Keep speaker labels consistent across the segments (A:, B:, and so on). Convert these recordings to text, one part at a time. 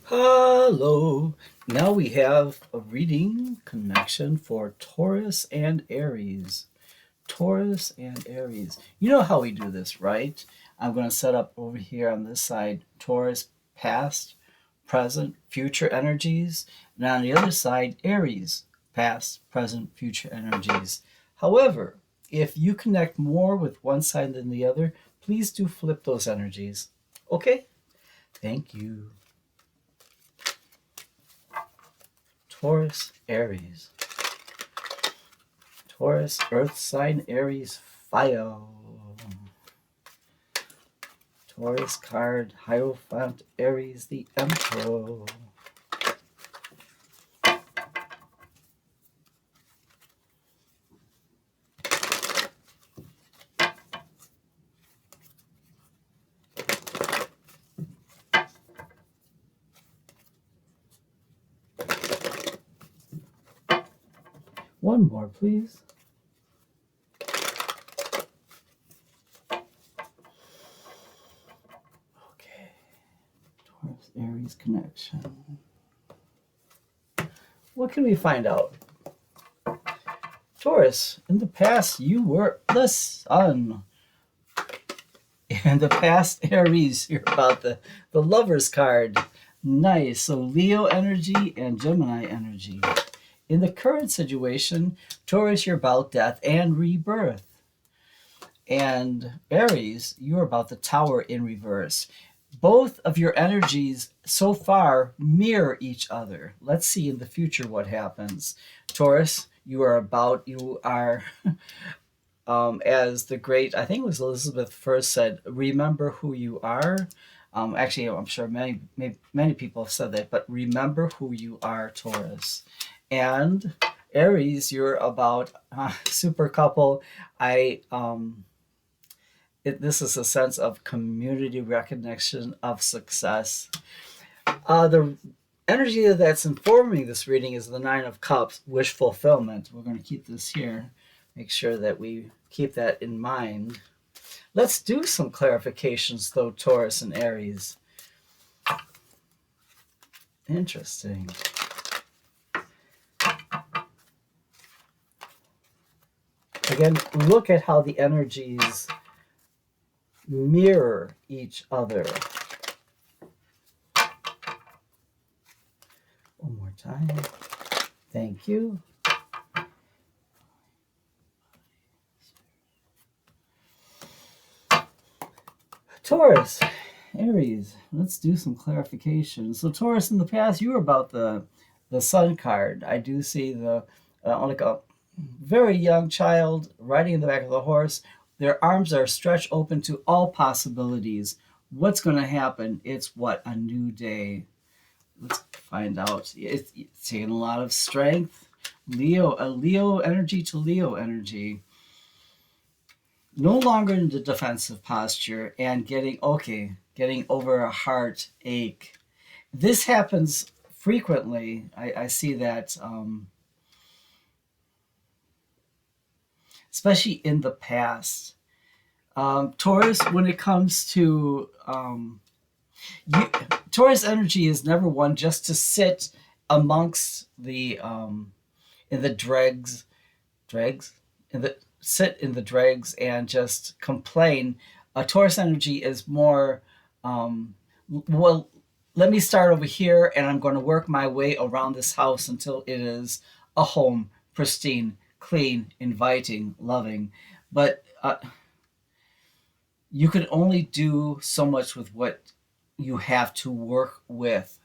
A: Hello. Now we have a reading connection for Taurus and Aries. Taurus and Aries. You know how we do this, right? I'm going to set up over here on this side Taurus past, present, future energies, and on the other side Aries past, present, future energies. However, if you connect more with one side than the other, please do flip those energies. Okay? Thank you. Taurus, Aries. Taurus, Earth sign, Aries, fire. Taurus card, Hierophant, Aries, the Emperor. One more, please. Okay. Taurus, Aries connection. What can we find out? Taurus, in the past you were the sun. In the past, Aries, you're about the Lover's card. Nice. So Leo energy and Gemini energy. In the current situation, Taurus, you're about death and rebirth. And Aries, you're about the Tower in reverse. Both of your energies so far mirror each other. Let's see in the future what happens. Taurus, you are as the great, I think it was Elizabeth first said, remember who you are. Actually, I'm sure many people have said that, but remember who you are, Taurus. And Aries, you're about super couple. This is a sense of community recognition of success. The energy that's informing this reading is the Nine of Cups, wish fulfillment. We're going to keep this here. Make sure that we keep that in mind. Let's do some clarifications, though, Taurus and Aries. Interesting. Again, look at how the energies mirror each other. One more time. Thank you. Taurus, Aries, let's do some clarification. So Taurus, in the past, you were about the Sun card. I do see the like a very young child riding in the back of the horse. Their arms are stretched open to all possibilities. What's going to happen? It's what? A new day. Let's find out. It's taking a lot of strength. A Leo energy to Leo energy. No longer in the defensive posture and getting over a heartache. This happens frequently. I see that, especially in the past. Taurus, when it comes to Taurus energy is never one just to sit amongst the in the sit in the dregs and just complain. Taurus energy is more, well, let me start over here and I'm going to work my way around this house until it is a home, pristine, clean, inviting, loving. But you can only do so much with what you have to work with.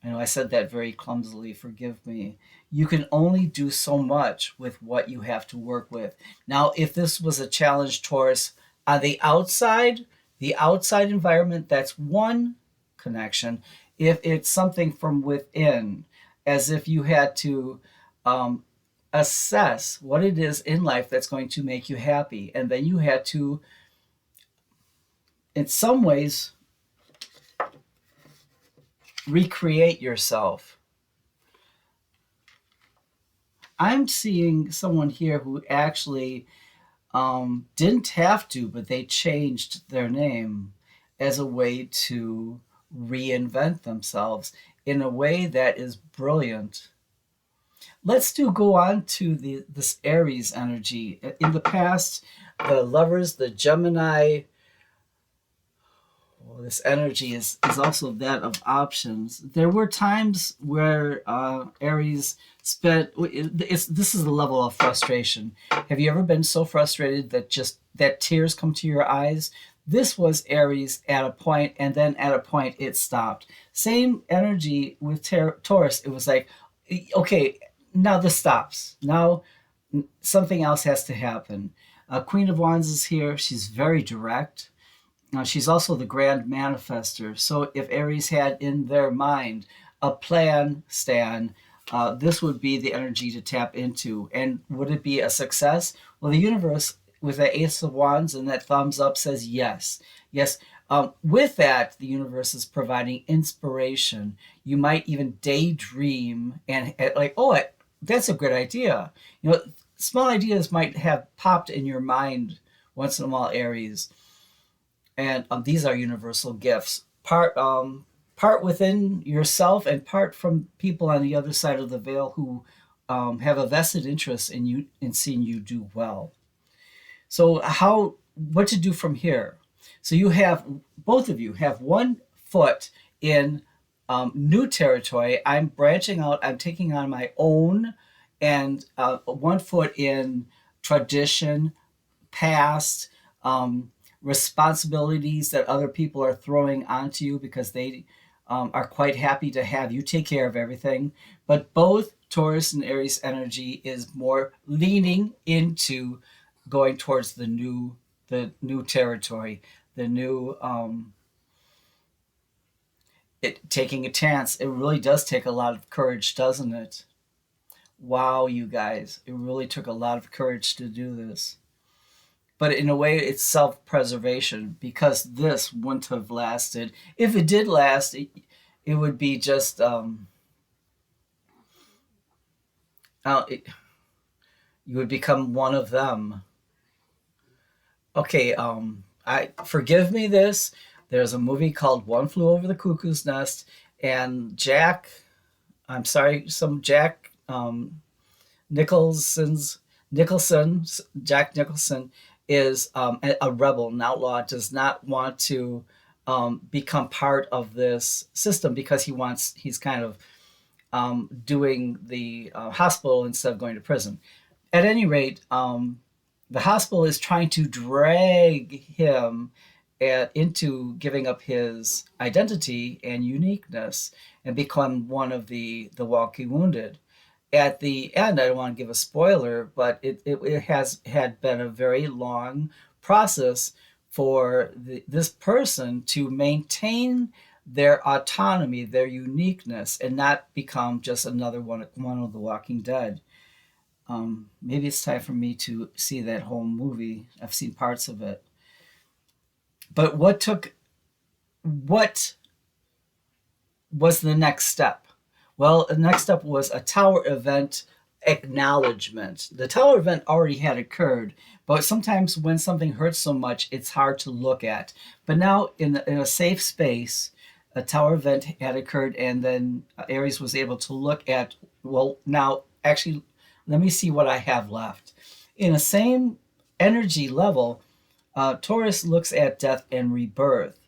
A: I know I said that very clumsily, forgive me. You can only do so much with what you have to work with. Now, if this was a challenge, Taurus, on the outside environment, that's one connection. If it's something from within, as if you had to assess what it is in life that's going to make you happy, and then you had to, in some ways, recreate yourself. I'm seeing someone here who actually didn't have to, but they changed their name as a way to reinvent themselves in a way that is brilliant. Let's go on to this Aries energy. In the past, the lovers, the Gemini, well, this energy is also that of options. There were times where Aries spent. This is the level of frustration. Have you ever been so frustrated that just that tears come to your eyes? This was Aries at a point, and then at a point it stopped. Same energy with Taurus. It was like, okay, now this stops. Now something else has to happen. Queen of Wands is here. She's very direct. She's also the grand manifester. So if Aries had in their mind a plan, Stan, this would be the energy to tap into. And would it be a success? Well, the universe, with the Ace of Wands and that thumbs up, says yes. Yes. With that, the universe is providing inspiration. You might even daydream and like, oh, that's a good idea. Small ideas might have popped in your mind once in a while, Aries, and these are universal gifts. Part within yourself and part from people on the other side of the veil who have a vested interest in you in seeing you do well. So what to do from here? So you have both of you have one foot in new territory. I'm branching out. I'm taking on my own, and one foot in tradition, past, responsibilities that other people are throwing onto you because they are quite happy to have you take care of everything. But both Taurus and Aries energy is more leaning into going towards the new territory, the new taking a chance. It really does take a lot of courage, doesn't it? Wow, you guys, it really took a lot of courage to do this. But in a way, it's self-preservation because this wouldn't have lasted. If it did last, it would be just it, you would become one of them. Okay, I forgive me this. There's a movie called One Flew Over the Cuckoo's Nest, and I'm sorry, some Jack Nicholson's Nicholson, Jack Nicholson is a rebel, an outlaw, does not want to become part of this system because he's kind of doing the hospital instead of going to prison. At any rate, the hospital is trying to drag him into giving up his identity and uniqueness and become one of the walking wounded. At the end, I don't want to give a spoiler, but it has had been a very long process for this person to maintain their autonomy, their uniqueness, and not become just another one of the Walking Dead. Maybe it's time for me to see that whole movie. I've seen parts of it. But what was the next step? Well, the next step was a tower event acknowledgement. The tower event already had occurred, but sometimes when something hurts so much, it's hard to look at. But now, in a safe space, a tower event had occurred, and then Aries was able to look at, well, now, actually, let me see what I have left. In the same energy level, Taurus looks at death and rebirth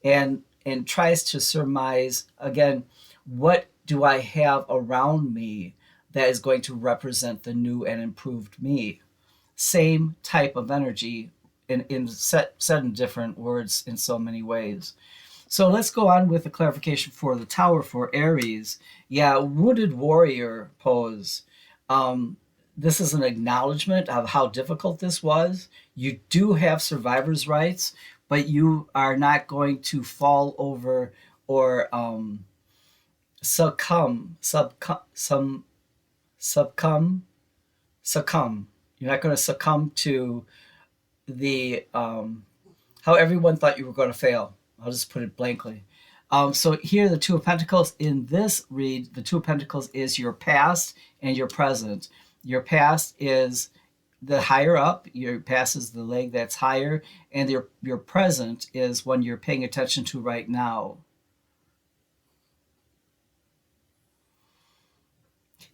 A: and tries to surmise again, what do I have around me that is going to represent the new and improved me? Same type of energy said in different words in so many ways. So let's go on with the clarification for the tower for Aries. Yeah, wounded warrior pose. This is an acknowledgement of how difficult this was. You do have survivor's rights, but you are not going to fall over or succumb. You're not going to succumb to the how everyone thought you were going to fail. I'll just put it blankly. So here, the Two of Pentacles in this read, the Two of Pentacles is your past and your present. Your past is the higher up. Your past is the leg that's higher, and your present is when you're paying attention to right now.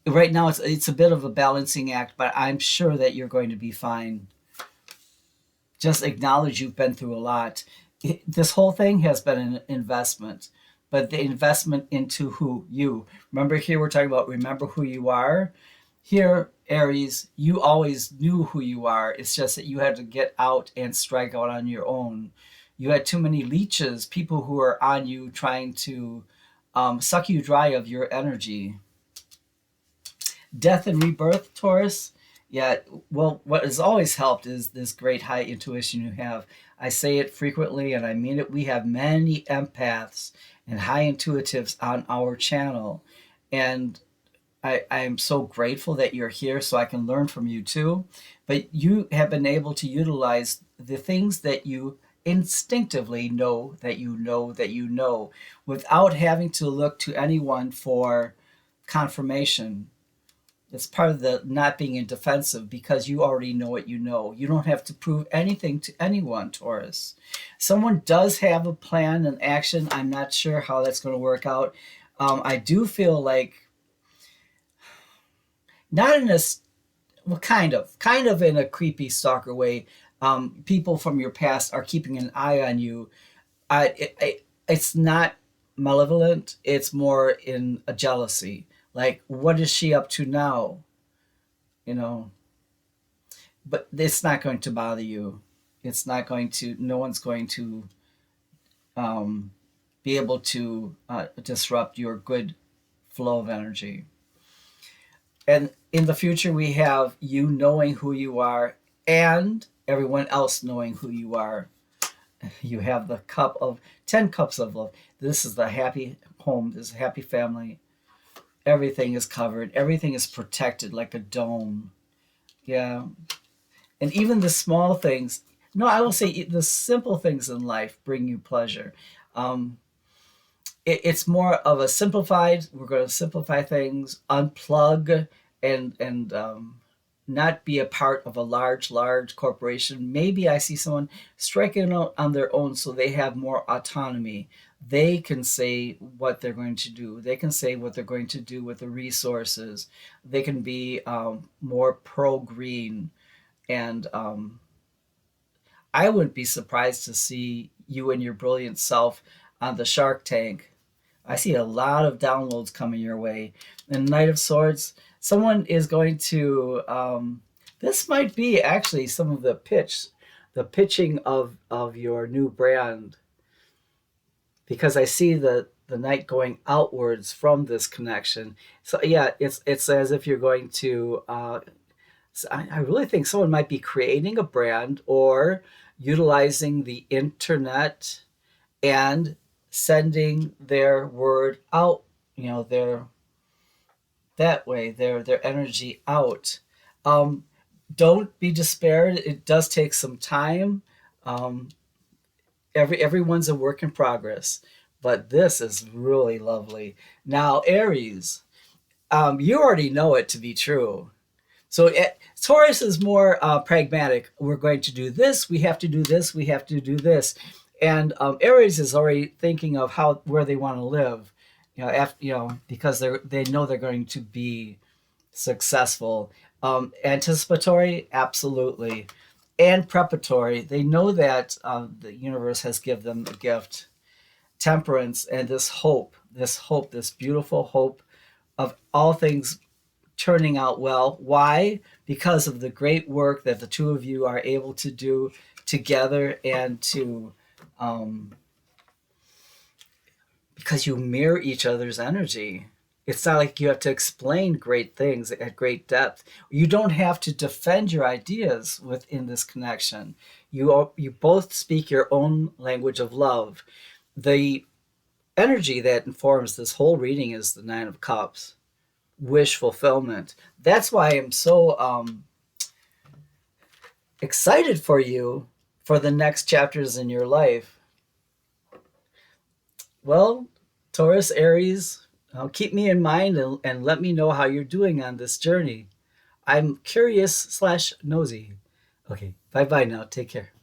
A: right now it's a bit of a balancing act, but I'm sure that you're going to be fine. Just acknowledge you've been through a lot. This whole thing has been an investment, but the investment into who you remember. Here we're talking about remember who you are. Here, Aries, you always knew who you are. It's just that you had to get out and strike out on your own. You had too many leeches, people who are on you trying to suck you dry of your energy. Death and rebirth, Taurus. Yeah, well, what has always helped is this great high intuition you have. I say it frequently and I mean it. We have many empaths and high intuitives on our channel. And I am so grateful that you're here so I can learn from you too. But you have been able to utilize the things that you instinctively know that you know that you know without having to look to anyone for confirmation. It's part of the not being in defensive because you already know what you know. You don't have to prove anything to anyone, Taurus. Someone does have a plan and action. I'm not sure how that's going to work out. I do feel like not in a well, kind of in a creepy stalker way. People from your past are keeping an eye on you. It's not malevolent. It's more in a jealousy. Like, what is she up to now? You know, but it's not going to bother you. It's not going to. No one's going to um, be able to disrupt your good flow of energy. And in the future, we have you knowing who you are and everyone else knowing who you are. You have the cup of 10 cups of love. This is the happy home. This is a happy family. Everything is covered. Everything is protected like a dome. Yeah. And even the small things, no, I will say the simple things in life bring you pleasure. Um, it's more of a simplified, we're going to simplify things, unplug, and not be a part of a large corporation. Maybe I see someone striking out on their own so they have more autonomy. They can say what they're going to do. They can say what they're going to do with the resources. They can be more pro green. And I wouldn't be surprised to see you and your brilliant self on the Shark Tank. I see a lot of downloads coming your way. And Knight of Swords, someone is going to. This might be actually some of the pitching of your new brand, because I see the knight going outwards from this connection. So yeah, it's as if you're going to. So I really think someone might be creating a brand or utilizing the internet and sending their word out, their that way, their energy out. Um, don't be despaired. It does take some time. Um, everyone's a work in progress, but this is really lovely. Now, Aries, you already know it to be true. So Taurus is more pragmatic. We're going to do this. We have to do this. We have to do this. And Aries is already thinking of where they want to live. Because they know they're going to be successful. Anticipatory, absolutely, and preparatory. They know that the universe has given them a gift, temperance, and this beautiful hope of all things turning out well. Why? Because of the great work that the two of you are able to do together, and because you mirror each other's energy. It's not like you have to explain great things at great depth. You don't have to defend your ideas within this connection. You both speak your own language of love. The energy that informs this whole reading is the Nine of Cups, wish fulfillment. That's why I'm so excited for you for the next chapters in your life. Well, Taurus Aries, keep me in mind and let me know how you're doing on this journey. I'm curious/nosy. Okay, bye bye now. Take care.